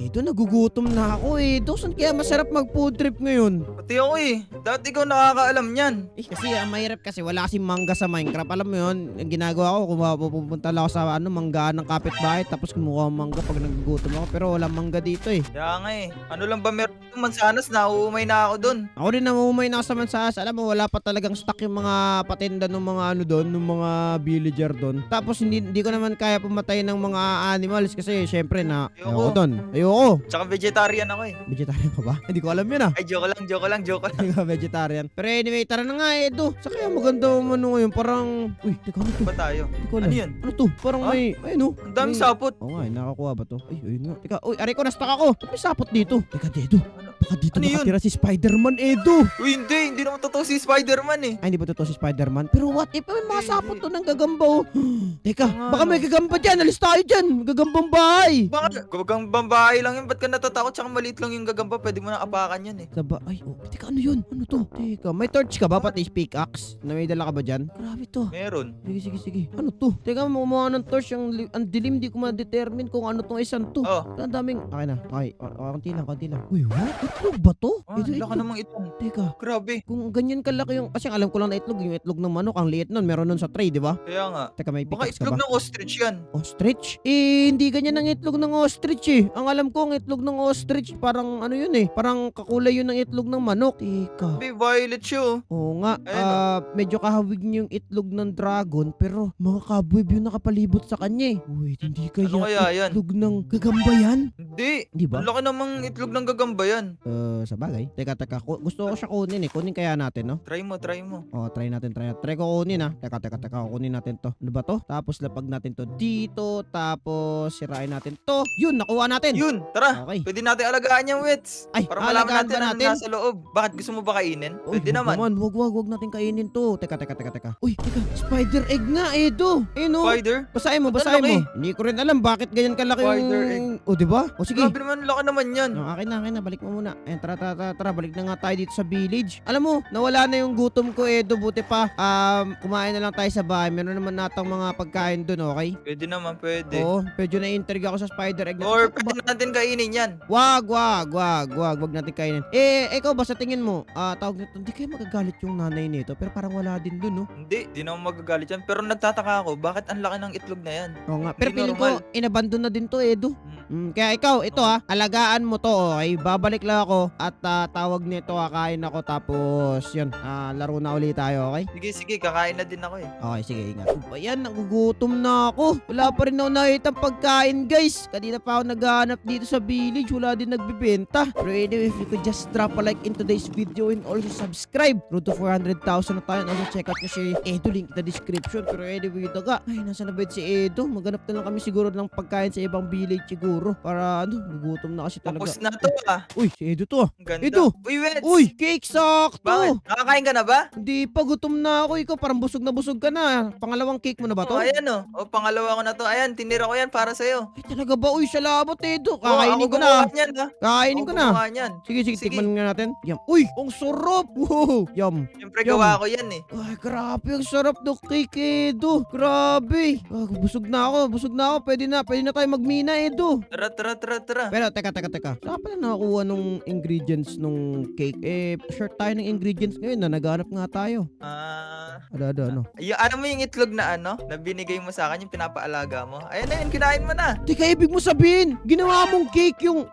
Edo, nagugutom na ako Edo. Saan kaya masarap mag-food trip ngayon? Pati ako eh. Dati ikaw nakakaalam yan. Kasi ang mahirap kasi wala kasing mangga sa Minecraft. Alam mo yun, ang ginagawa ko, pupunta lang ako sa mangga ng kapitbahay tapos kumuha ang mangga pag nagugutom ako. Pero walang mangga dito eh. Kaya nga eh. Ano lang ba meron ng mansanas na uumay na ako dun. Ako din namumumay na sa Mansas. Alam mo, wala pa talagang stock yung mga patinda ng mga ano doon, ng mga villager doon. Tapos hindi ko naman kaya pumatay ng mga animals kasi syempre na ayoko doon. Ayoko. Tsaka vegetarian ako eh. Vegetarian ka ba? Hindi ko alam yun ah. Ay, joke lang, joke lang, joke lang. Hindi ka vegetarian. Pero anyway, tara na nga Edo. Sa kaya maganda mo ano ngayon. Parang, uy, teka ano to? Ba tayo? Hindi ko alam. Ano yun? Ano to? Parang Ah? may, ano? Ang daming May- sapot. Oo nga, nakakuha ba to? Ay, ayun nga. Teka, uy, aray ko, na-stuck ako. Ba't may sapot dito? Teka, Edo. Baka dito Ano yun? nakatira si Spider-Man, Edo. Uy, hindi naman totoo si Spider-Man eh. Ay, hindi ba totoo si Spider-Man? Pero what if may mga Hindi, sapot hindi. to ng gagamba oh. Teka, Nga, baka may no. gagamba dyan. Alis tayo dyan. Gagambang bahay. Bakit? Kapag bambahay lang yun, ba't ka natatakot? Tsaka maliit lang yung gagamba, pwede mo na apakan yan eh. Saba, ay, oh, teka, ano yun? Ano to? Teka, may torch ka ba? Pati pickaxe? Na may dala ka ba dyan? Grabe to. Meron. Sige. Ano to? Teka, mukha ng torch. Ang dilim, di ko ma-determine kung ano tong isang to. Oh. Ang daming, okay na. Okay, konti lang. Uy, what? Itlog ba to? Ah, laka itlog. namang ito. Teka, Grabe. kung ganyan kalaki yung, kasi alam ko lang na itlog, yung itlog ng manok, ang liit nun, meron nun sa tray, di ba? Kaya nga. Teka, may Baka pickaxe ka itlog ba? ng ostrich yan. Ostrich? Hindi ganyan ang itlog ng ostrich eh. Ang alam ko, ang itlog ng ostrich, parang ano yun eh. Parang kakulay yun ng itlog ng manok. Teka. Sabi, violet siya oh. Oo nga, Ayun, medyo kahawig niyo yung itlog ng dragon, pero mga cobweb yung nakapalibot sa kanya eh. Wait, hindi kaya, Ano kaya yan? itlog ng gagamba yan? Hindi. Di ba? Ang laki namang itlog ng gagamba yan. Sa bagay. Teka, gusto ko siya kunin eh. Kunin kaya natin, no? Try mo, try mo. Oh, try natin. Try ko kunin ah. Teka, kunin natin to. Ano ba to? Tapos lapag natin to dito, tapos sirain natin to. Yun, nakuha natin. Yun, tara. Okay. Pwede natin alagaan yung wits. Ay, Para malaman alagaan natin ba ano natin? nasa loob. Bakit gusto mo ba kainin? Uy, Pwede naman. Wag natin kainin to. Teka. Uy, teka. Spider egg nga, Edo. Ayun oh. Spider? Basahin mo. Ba't ang laki? Hindi ko rin alam bakit ganyan kalaki Spider yung... O, diba? O, sige. Grabe naman, laki naman yan. No, akin na. Balik mo muna. Ayan, tara. Balik na nga tayo dito sa village. Alam mo, nawala na yung gutom ko, Edo. Buti pa, kumain na lang tayo sa bahay. Meron naman natang mga pagkain dun, okay? Pwede naman, pwede. Oo, medyo na-intrigue ako sa spider egg. Or Saan ko ba- pwede natin kainin yan. Wag natin kainin. Ikaw ba sa tingin mo, tawag nito, hindi kayo magagalit yung nanay nito, pero parang wala din dun, no? Hindi, di naman magagalit yan. Pero nagtataka ako, bakit ang laki ng itlog na yan? Oo nga, pero Hindi feeling ko, normal. inabandon na din to, Edo. Hmm. Kaya ikaw, ito alagaan mo to, okay? Babalik lang ako at tawag nito, kakain ako, tapos yun, laro na ulit tayo, okay? Sige, kakain na din ako eh. Okay, sige, ingat. Ayan, nagugutom na ako. Wala pa rin ako nakita pagkain, guys. Kanina pa ako naghahanap dito sa village. Wala din nagbibenta. Pero anyway, if you could just drop a like in today's video and also subscribe. Road to 400,000 na tayo. And also check out nyo si Edo, link in the description. Pero anyway, daga. Ay, nasa na ba si Edo? Maghanap na lang kami siguro ng pagkain sa ibang village siguro. Para nagugutom na kasi talaga. Tapos na to Uy, si Edo to. Ang ganda. Edo! Uy, Wets! Uy, cake sakto. Bakit? Nakakain ka na ba? Hindi pa, gutom na ako. Ikaw parang busog ka na. Pangalawang cake mo na ba to? Ayan oh. O, pangalawa ko na to. Ayan, tinira ko yan para sa'yo. Ay, talaga ba? Uy, salamat, Edo. Oo, Kakainin ako ko na. gumawa niyan, ha? Kakainin Ako ko na. gumawa niyan. Sige, Sige. tikman nga natin. Yum. Uy, ang sarap. Wow. Yum. Siyempre, Yum. gawa ko yan eh. Ay, grabe. Ang sarap ng cake, Edo. Grabe. Busog na ako. Pwede na tayo magmina, Edo. Tara. Pero, teka. Saan pala nakakuha nung ingredients nung cake? Short tayo ng ingredients ngayon na naghanap nga tayo. Ano? Ano mo yung itlog na ano? Na binigay mo sa akin, yung pinapaalaga mo? Ayan na yun, kinain mo na. Teka, ibig mo sabihin, ginawa mong cake yung...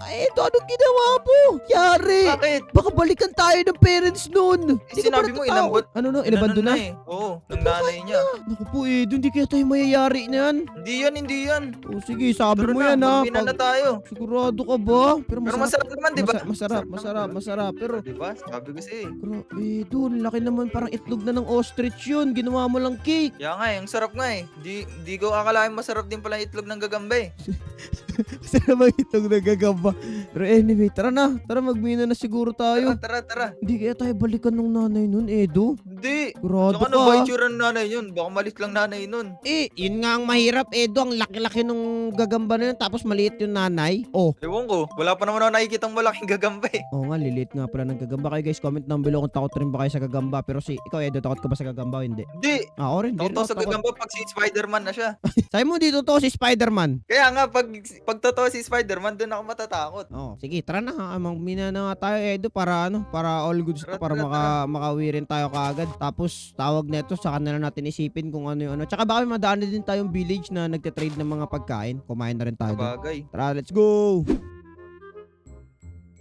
Edo, anong ginawa mo? Yari. Bakit? Baka balikan tayo ng parents nun. Di ka ba Sinabi mo, natatakot? Ano no? Inabando na? eh. Oo, ng nanay niya. Naku po, Edo, hindi kaya tayo mayayari niyan. Hindi yan. O sige, sabi Tara mo na, yan ha. magmina na tayo. Sigurado ka ba? Pero masarap naman, di ba? Masarap. Pero, Di ba? Sabi ko sa'yo eh. Edo, laki naman parang itlog na ng ostrich yun. Ginawa mo lang cake. Kaya nga eh, ang sarap nga eh. Di ko akalain masarap din pala yung itlog ng gagamba eh. Masarap ang itlog na gagamba. Pero anyway, tara na. Tara, magmina na siguro tayo. Tara. Hindi kaya tayo balikan ng nanay nun, Edo. Hindi. Sigurado Saka ka. ano ba itsura ng nanay yun? Baka malit lang nanay nun. Yun nga ang mahirap, Edo. Ang laki-laki nung gagamba na yun, tapos maliit yung nanay. Oh, Ewan ko, wala pa naman ako nakikita kitang malaking gagamba eh. Oo nga, lilit nga pala ng gagamba. Kayo guys, comment down below kung takot rin ba kayo sa gagamba. Pero ikaw Edo, takot ka ba sa gagamba o hindi? Hindi. Ako rin, hindi rin Totoo ako sa gagamba pag si Spider-Man na siya. Sabi mo dito to si Spider-Man. Kaya nga, pag totoo si Spider-Man, doon ako matatakot. Oo, sige, tara na ha. Magmina na nga tayo Edo para para all goods to, para makauwi rin tayo kaagad. Tapos tawag neto sa kanila natin isipin kung ano yung ano. Tsaka baka may madaan din tayong village na nagte-trade ng mga pagkain. Kumain na rin tayo doon. Bagay. Tara, let's go!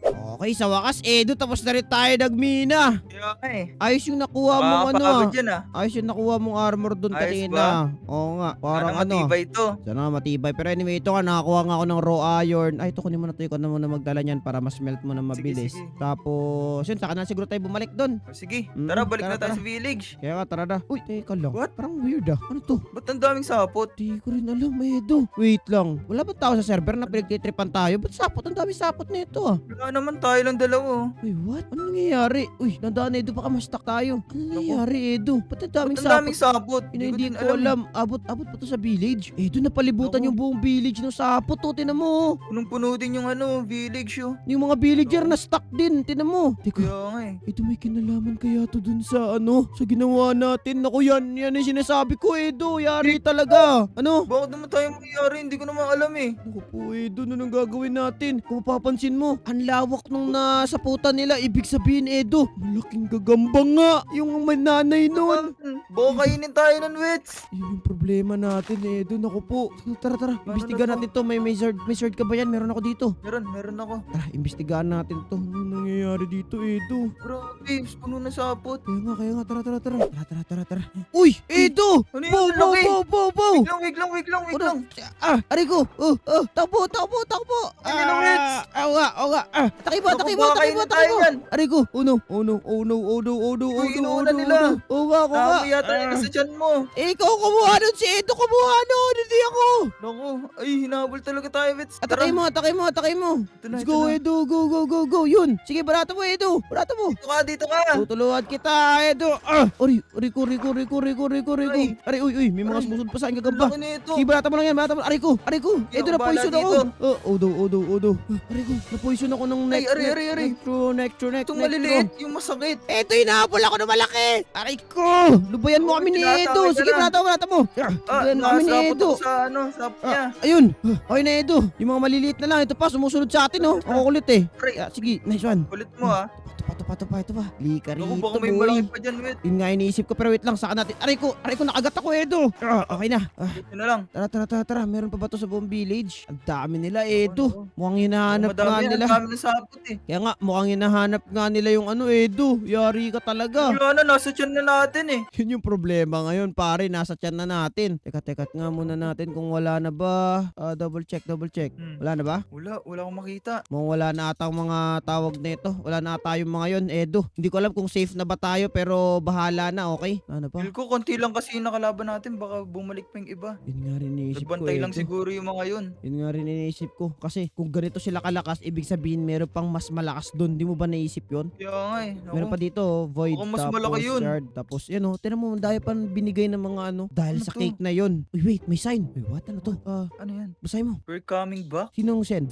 Okay, sa wakas, Edo, tapos na rin tayo nagmina. Kaya nga eh. Ayos yung nakuha mong ano. Makakapagod yan ah. Ayos yung nakuha mong armor doon Ayos kanina. Oo nga, parang Sana matibay to. Sana matibay. Pero anyway, ito nga, nakakuha nga ako ng raw iron. Ay, ito kunin mo na ito. Ikaw na muna magdala niyan para mas melt mo na mabilis. sige. Tapos, yun, saka na siguro tayo bumalik doon. O, sige, Mm, tara balik tara, na tayo tara. sa village. Kaya nga, tara na. Uy, teka lang. What? Parang weird ah. Ano to? Ba't ang daming sapot? Di ko rin alam, Edo. Wait lang. Wala ba tao sa server na pinagtitripan tayo? Ba't sapot? Ang dami sapot na ito ah. Wala naman tayo lang dalawa. Uy, what? Ano nangyayari? Uy, nandaan Edo, baka ma-stuck tayo. Ano nangyayari, Edo? Ba't ang daming Ba't ang daming sapot? sapot? Yun, hindi din ko alam. Abot pa to sa village. Edo, napalibutan Naku. yung buong village ng sapot. O, tinan mo. Punong-puno din yung ano, village yun. Yung mga villager Oo. na stuck din. Tinan mo. Teka, Kaya nga eh. ito may kinalaman kaya to dun sa ano, sa ginawa natin. Naku, yan yung sinasabi ko, Edo. Yari talaga. Ano? Bakit naman tayo mangyayari? Hindi ko naman alam eh. Naku po, Edo, ano nang gagawin natin? Kung mapapansin mo, ang lawak nung nasaputan nila. Ibig sabihin, Edo, malaking gagamba nga. Yung may nanay nun. Baka kainin tayo ng wits. Yun yung problema natin, Edo. Naku po. Tara, tara. Paano Imbestigahan na to? natin to. May sword ka ba yan? Meron ako dito. Meron ako. Tara, imbestigahan natin to. Ano nangyayari dito, Edo? Grabe, puno na sapot. Kaya nga. Tara. Tara. Uy, Edo! Ano yun? Bow! Laki. Wait Wait lang. lang. Aray ko. Takbo. Ano, Wits? Oo nga. Takbo. Naku, baka kainin tayo yan. Aray ko. Oh no. Uy, inuuna nila. Oo nga. Dami yata nila sa tiyan mo. Ikaw kumuha nun, si Edo kumuha nun, hindi ako. Naku, ay hinabol talaga tayo, Wits. Atake mo. Ito na, Let's ito go, na. Edo. Go. Yun. Sige, barata mo, Edo. Dito ka. Tutulungan kita, Edo. Aray ko. Ay. Aray, uy. May mga sumusunod pa sa akin Ang gagamba. laki nito. Sige, barata mo lang yan. Aray ko. Edo, ako na-poison bahala ako. Odo. Aray ko, na-poison ako ng Ay, aray. Nectro. Itong maliliit, yung masakit. Eto, hinahabol ako ng malaki. Aray ko. Lubayan mo Oh, kami ni tinatawag Edo. ka Sige, na. barata mo. Lubayan mo kami ni Nasapot Edo. ako sa sapot niya. Ayun. Okay na, Edo. Yung mga maliliit na lang. Ito pa, sumusunod sa atin, oh. Ang kulit eh. Aray. Sige, nice one. Kulit mo ah. Ito pa. Lika Naku, rito, baka may boy. malaki pa dyan, Wits. Yun nga iniisip ko, pero wait lang, saka natin. Aray ko, nakagat ako, Edo. Okay na. Ito na lang. Tara. Meron pa ba to sa buong village? Ang dami nila, Edo. Oo. Mukhang hinahanap Madami nga yan, nila. ang dami ng sapot eh. Kaya nga, mukhang hinahanap nga nila yung ano, Edo. Yari ka talaga. Wala na, nasa tiyan na natin eh. Yun yung problema ngayon, pare. Nasa tiyan na natin. Teka nga muna natin kung wala na ba. Double check. Wala na ba? Wala akong makita. Mukhang wala na ata ang mga tawag nito. Wala na ata yung mga yon, Edo. Hindi ko alam kung safe na ba tayo, pero bahala na, okay? Ano pa? Feel ko, konti lang kasi yung nakalaban natin. Baka bumalik pa yung iba. Yun nga rin iniisip ko, Nagbantay lang Edo. siguro yung mga yun. Yun nga rin iniisip ko. Kasi kung ganito sila kalakas, ibig sabihin meron pang mas malakas doon. Di mo ba naisip yun? Kaya nga eh. Naku. Meron pa dito, void, Baka mas tapos malaki yun. yard, tapos yun o, tinan mo, dahil pa binigay ng mga ano, dahil Ano sa to? cake na yun. Uy, wait, may sign. Uy, what? Ano to? Ano yan? Basahin mo. We're coming back? Sinong send?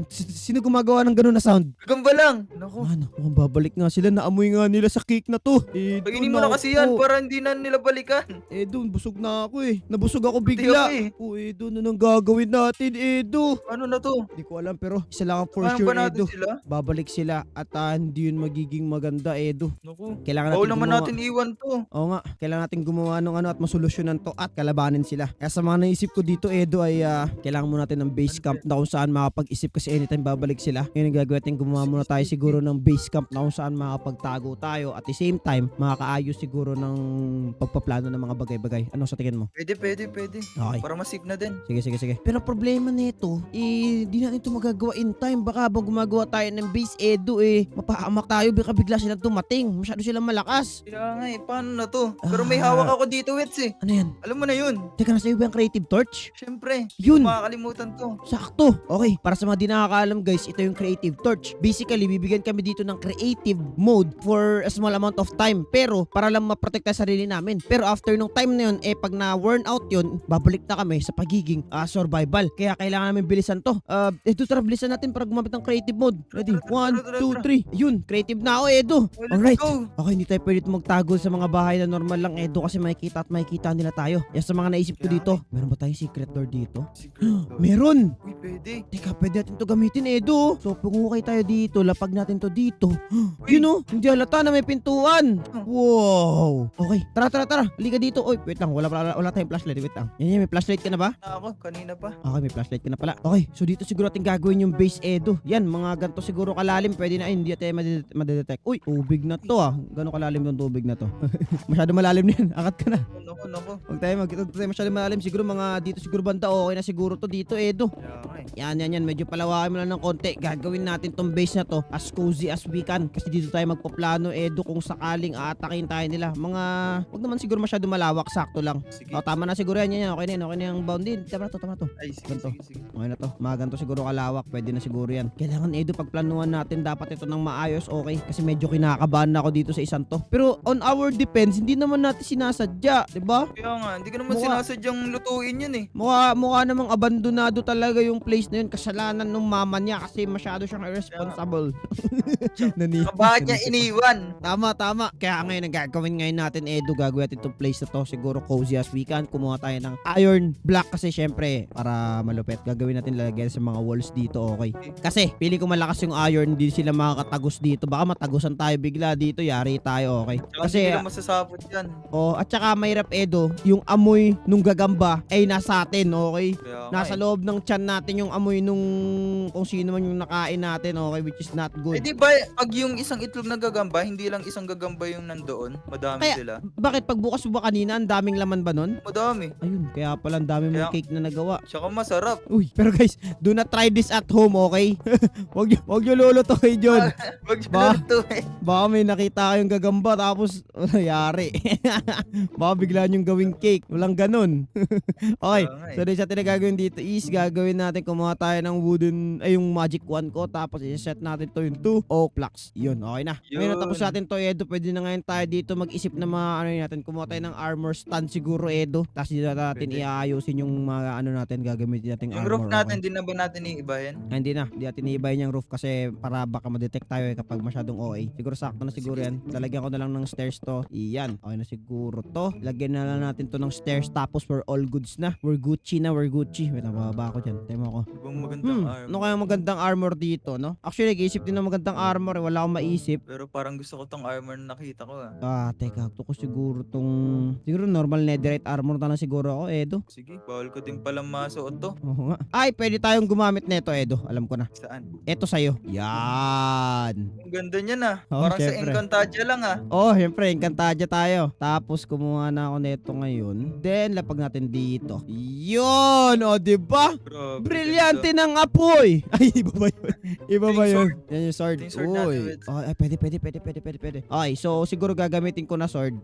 Sino gumagawa ng ganun na sound? Gamba lang. Naku. Ano, mukhang babalik nga sila. Naamoy nga nila sa cake na to. Paginin mo na kasi yan para hindi na nila balikan. Edo, busog na ako eh. Nabusog ako Hindi bigla. ako eh. Edo, ano nang gagawin natin, Edo? Ano na to? Hindi ko alam, pero isa lang ang for Paano sure, ba natin Edo. sila? Babalik sila at hindi yun magiging maganda, Edo. Naku. Kailangan Bawal natin naman gumawa. natin iwan to. Oo nga, kailangan natin gumawa ng ano at masolusyonan to at kalabanin sila. Kaya sa mga naisip ko dito, Edo, ay kailangan muna natin ng base camp na kung saan makapag-isip kasi anytime babalik sila. Ngayon ang gagawin natin, gumawa muna tayo siguro ng base camp na kung saan makapagtago tayo. At the same time, makakaayos siguro ng pagpaplano ng mga bagay-bagay. Ano sa tingin mo? Pwede. Okay. Para masip na din. Sige. Pero problema nito, di natin ito magagawa in time. Baka habang gumagawa tayo ng base, Edo, mapahamak tayo. Baka bigla silang tumating. Masyado silang malakas. Kaya nga eh, paano na to? Pero may hawak ako dito, Wits eh. Ano yan? Alam mo na yun. Teka, nasa iyo ba yung creative torch? Siyempre. Yun. Makakalimutan to. Sakto. Okay, para sa mga di nakakaalam guys, ito yung creative torch. Basically, bibigyan kami dito ng creative creative mode for a small amount of time. Pero para lang maprotect ang sarili namin. Pero after nung time na yun, pag na-worn out yun, babalik na kami sa pagiging survival. Kaya kailangan namin bilisan to. Edo, tara, bilisan natin para gumamit ng creative mode. Ready? 1, 2, 3. Yun, creative na ako, Edo. Let's Alright. go. Okay, hindi tayo pwede magtago sa mga bahay na normal lang, Edo, kasi makikita nila tayo. Yan sa mga naisip ko dito. Meron ba tayong secret door dito? Secret door. Meron! Uy, pwede. Teka, pwede natin to gamitin, Edo. So, pungukay tayo dito, lapag natin to dito. Yun o, hindi halata na may pintuan. Wow! Okay, tara. Halika dito. Oy, wait lang, wala tayong flashlight. Wait lang. Yan, may flashlight ka na ba? Ako, kanina pa. Okay, may flashlight ka na pala. Okay, so dito siguro ating gagawin yung base, Edo. Yan, mga ganito siguro kalalim. Pwede na, hindi natin madedetect. Uy, tubig na to ah. Gano'ng kalalim yung tubig na to? Masyado malalim na yan. Akat ka na. Naku. Huwag tayo masyado malalim. Siguro mga dito siguro banda. Okay na siguro to dito, Edo. Yeah, Yan. Medyo palawakin mo lang ng konti. Gagawin natin tong base na to as cozy as we can. Kasi dito tayo magpaplano, Edo, kung sakaling aatakin tayo nila. Wag naman siguro masyado malawak. Sakto lang. Sige. Tama na siguro yan. Okay na yung bound din. Tama na to. Ay, sige, Ganto. sige. Okay na to. Mga ganito siguro kalawak. Pwede na siguro yan. Kailangan, Edo, pagplanuhan natin dapat ito ng maayos. Okay. Kasi medyo kinakabahan na ako dito sa isang to. Pero on our defense, hindi naman natin sinasadya. Diba? Kaya nga, hindi ko naman Mukha- sinasadyang lutuin yun eh. Mukha namang abandonado talaga yung place na yun. Kasalanan ng mama niya kasi masyado siyang irresponsible. Kabahan niya iniwan. Tama. Kaya ngayon, ang gagawin ngayon natin, Edo, gagawin natin itong place na to. Siguro cozy as we can. Kumuha tayo ng iron block kasi syempre, para malupit. Gagawin natin lalagyan sa mga walls dito, okay. Kasi, pili ko malakas yung iron, hindi sila makakatagos dito. Baka matagusan tayo bigla dito, yari tayo, okay. Tsaka Kasi, hindi ka masasapot yan. at saka mahirap, Edo, yung amoy nung gagamba ay nasa atin, okay. Kaya nga Nasa eh. loob ng tiyan natin yung amoy nung kung sino man yung nakain natin, okay, which is not good. Eh di ba, pag yung isang itlog na gagamba, hindi lang isang gagamba yung nandoon. Madami Kaya- sila. Bakit pagbukas mo ba kanina, ang daming laman ba nun? Madami. Ayun, kaya pala ang dami mong Kaya- cake na nagawa. Tsaka masarap. Uy, pero guys, do not try this at home, okay? wag nyo lulutuin yun. Wag Ba? lutuin. Baka may nakita kayong gagamba tapos yari. Baka biglaan yung gawing cake. Walang ganun. Okay, Kaya nga eh. so din sa tinagagawin dito is gagawin natin, kumuha tayo ng yung magic wand ko, tapos i-set natin to yung 2 oak blocks. Yun, okay na. Ngayon Yun. tapos natin to, Edo, pwede na ngayon tayo dito mag-isip na mga ano natin, kumuha tayo ng armor stand siguro, Edo. Tapos dito natin Pwede. iaayusin yung mga ano natin, gagamitin natin Yung armor. roof natin, okay? di na ba natin iibahin? Hindi natin iibayin yung roof kasi para baka ma-detect tayo kapag masyadong OA. Siguro sakto na siguro yan. Lalagyan ko na lang ng stairs to. Iyan. Okay na siguro to. Lagyan na lang natin to ng stairs tapos we're all goods na. We're Gucci. Wait, nababa ako dyan. Tema ko. Ibang magandang arm. Ano kaya magandang armor dito, no? Actually, nag-iisip din ng magandang armor. Wala akong maisip. Pero parang gusto ko tong armor na nakita ko ah. Teka. Gusto ko siguro siguro normal netherite armor na lang siguro ako, Edo. Sige, bawal ko din palang masuot to. Oo nga. Ay, pwede tayong gumamit nito, Edo. Alam ko na. Saan? Eto sa'yo. Yan. Ang ganda niyan ah. Oh, Parang sa syempre. Encantadia lang ah. Oh, syempre, Encantadia tayo. Tapos, kumuha na ako nito ngayon. Then, lapag natin dito. Yun! O, diba? Grabe, Brilyante ganda. ng apoy! Ay, iba ba yun? Iba ba Yung yun? sword. Yan yung sword. Yung sword natin, Uy. Wits. Oh, ay, pwede. Okay, so, siguro gagamitin ko na sword.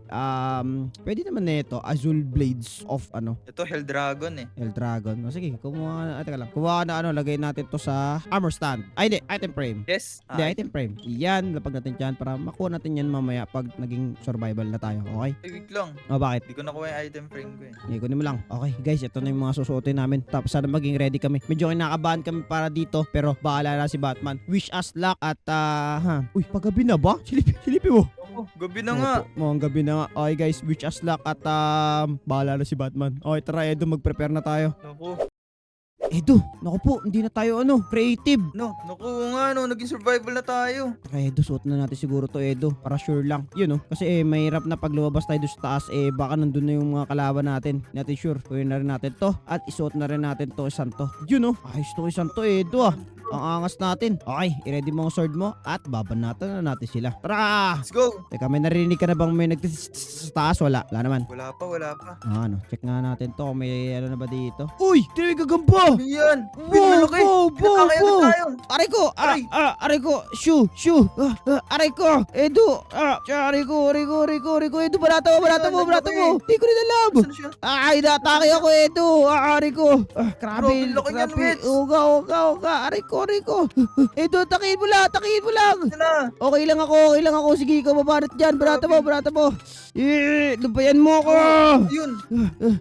Pwede naman nito. Azul Blades of, Ito, Hell Dragon eh. El Dragon. O, sige, kumuha na. Teka lang. Kumuha na, lagay natin to sa armor stand. Ay, hindi. Item frame. Yes. Hindi, item frame. Yan, lapag natin dyan para makuha natin yan mamaya pag naging survival na tayo. Okay? Ay, wait lang. O, bakit? Hindi ko nakuha yung item frame ko eh. Kunin mo lang. Okay, guys, ito na yung mga susuotin namin. Tapos sana maging ready kami. Medyo kinakabahan kami para dito, pero bahala na si Batman. Wish us luck at Uy, paggabi na ba? Silipin mo. Oh, gabi na nga. Mukhang gabi na nga. Okay, guys, wish us luck at bahala na si Batman. Okay, tara, Edo, mag-prepare na tayo. Naku. Edo, naku po, hindi na tayo creative. Naku nga no, naging survival na tayo. Tara, Edo, suot na natin siguro to, Edo. Para sure lang. Yun, kasi mahirap na pag lumabas tayo doon sa taas, baka nandun na yung mga kalaban natin. Natin sure. Kunin na rin natin to. At isuot na rin natin to isang to. Yun, ayos to isang to, Edo, Ang angas natin. Okay, i-ready mo ang sword mo at babanatan na natin sila. Tara! Let's go. Teka, may narinig ka na bang may sa taas? Wala naman. Wala pa. Check nga natin to kung may ano na ba dito. Uy! Tinawag gagamba! Ano yan? Wow, Pinalaki. wow, wow, Pinakaya wow. tayo. Aray ko! Aray. Aray ko! Shoo! Shoo! Aray ko! Edo! Aray ko! Edo! Barata mo! Laki. Di ko rin alam! Saan siya? Ay, natake ako, Edo! Aray ko! Grabe, laki niyan, Wets. Oga! Aray ko! Edo, takihin mo lang! Saan na? Okay lang ako. Sige, ikaw mabanat dyan. Barata mo. Lubayan mo ako! Yun.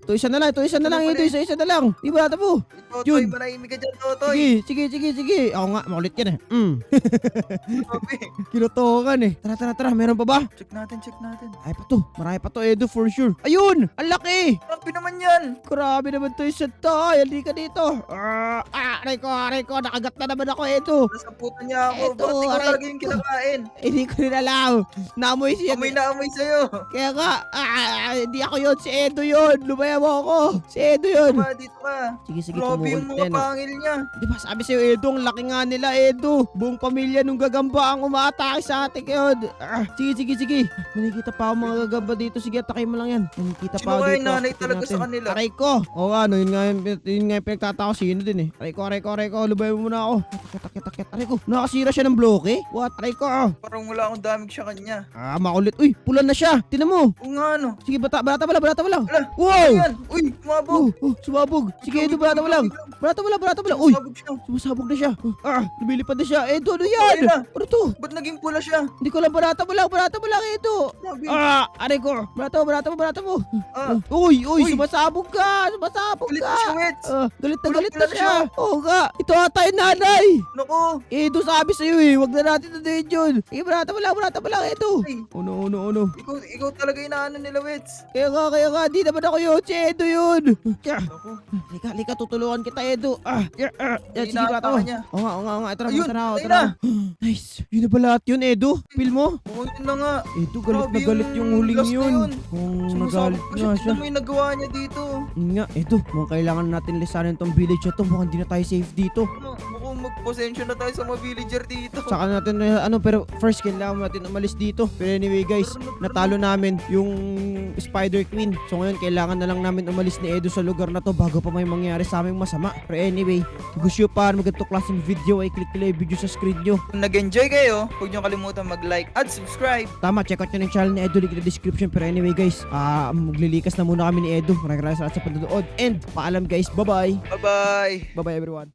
Ito isa na lang, Edo. Isa na lang. Di barata mo. Totoy, Yun. manahimik ka dyan, Totoy. Sige. Ako nga, makulit yan eh. Grabe. Kinutokan eh. Tara. Meron pa ba? Check natin. Marami pa to, Edo, for sure. Ayun! Ang laki! Grabe naman yan. Grabe naman to isa to. Halika ka dito. Aray ko. Nakagat na naman ako, Edo. Nasa puto niya ako. Eto, Bakit ikaw aray talaga yung kinakain? Hindi ko rin alam. Naamoy siya. Amoy na amoy sa'yo. Kaya nga, hindi ako yun. Si Edo yun. Lumaya mo ako. Si Edo yun. Dito ka. Sige, Grabe yung kumukulit mga yan. pangil niya. Di ba sabi sa'yo, Edo, ang laki nga nila, Edo. Buong pamilya nung gagamba ang umaatake sa atin yun. Sige. Nakikita pa ako mga gagamba dito. Sige, atake mo lang yan. Nakikita pa Sino ako kaya dito. yung nanay Tingnan talaga natin. sa kanila? Aray ko. Oo nga, yun nga yung pinagtataka sino din eh. Aray ko. Lubay mo muna ako. Takit. Aray ko. Nakasira siya ng bloke. What? Aray ko. Parang wala akong damage sa kanya. Makulit. Uy, pula na siya. Tinan mo. Oo nga ano. Sige, barata mo lang. Ala, Wow! ano yan? Uy, kumabog. Sumabog. Sige, Edo, barata mo lang. Uy, Kumabog siya. sumasabog na siya. Lumilipad na siya. Edo, ano Ayun yan? na. Ano to? Ba't naging pula siya? Hindi ko lang, barata mo lang, Edo. Grabe. Aray ko. Barata mo. Ah, Uy, Uy. sumasabog ka. Galit na siya, Wets. Galit na Wala siya. siya. Oo nga. Ito ata yung nanay. Naku. Edo, sabi sa'yo eh. Huwag na natin tutuin yun. Sige, barata mo lang, Edo. Ay, Ano. ikaw talaga inaano nila, Wets. Kaya nga, di naman ako yun. Si Edo yun. Naku. Lika, tutulungan kita, Edo. Yan, sige, Inaatake barata mo. niya. Oo nga. Ito Ayun, na. ayun na. Nice. Yun na ba lahat yun, Edo? Feel mo? Oo, yun na nga. Edo, galit na Grabe galit yung huling last na yun. yun. Kung Sumasabog nagalit pa nga siya. siya. Tignan mo yung nagawa niya dito. Yun nga, Edo, mukhang kailangan natin lisanin tong village na to. Mukhang di na tayo safe dito. Mukhang magposensyon na tayo sa mga villager dito. Saka natin, pero first kailangan natin umalis dito. Pero anyway guys, natalo namin yung Spider Queen. So ngayon, kailangan na lang namin umalis ni Edo sa lugar na to bago pa may mangyari sa aming masama. Pero anyway, kung gusto nyo pa magandang klaseng video ay click nila yung video sa screen nyo. Kung nag-enjoy kayo, huwag niyo kalimutan mag-like at subscribe. Tama, check out nyo ng channel ni Edo, link in the description. Pero anyway guys, maglilikas na muna kami ni Edo. Maraming salamat sa panonood. And paalam guys, bye-bye. Bye-bye. Bye-bye everyone.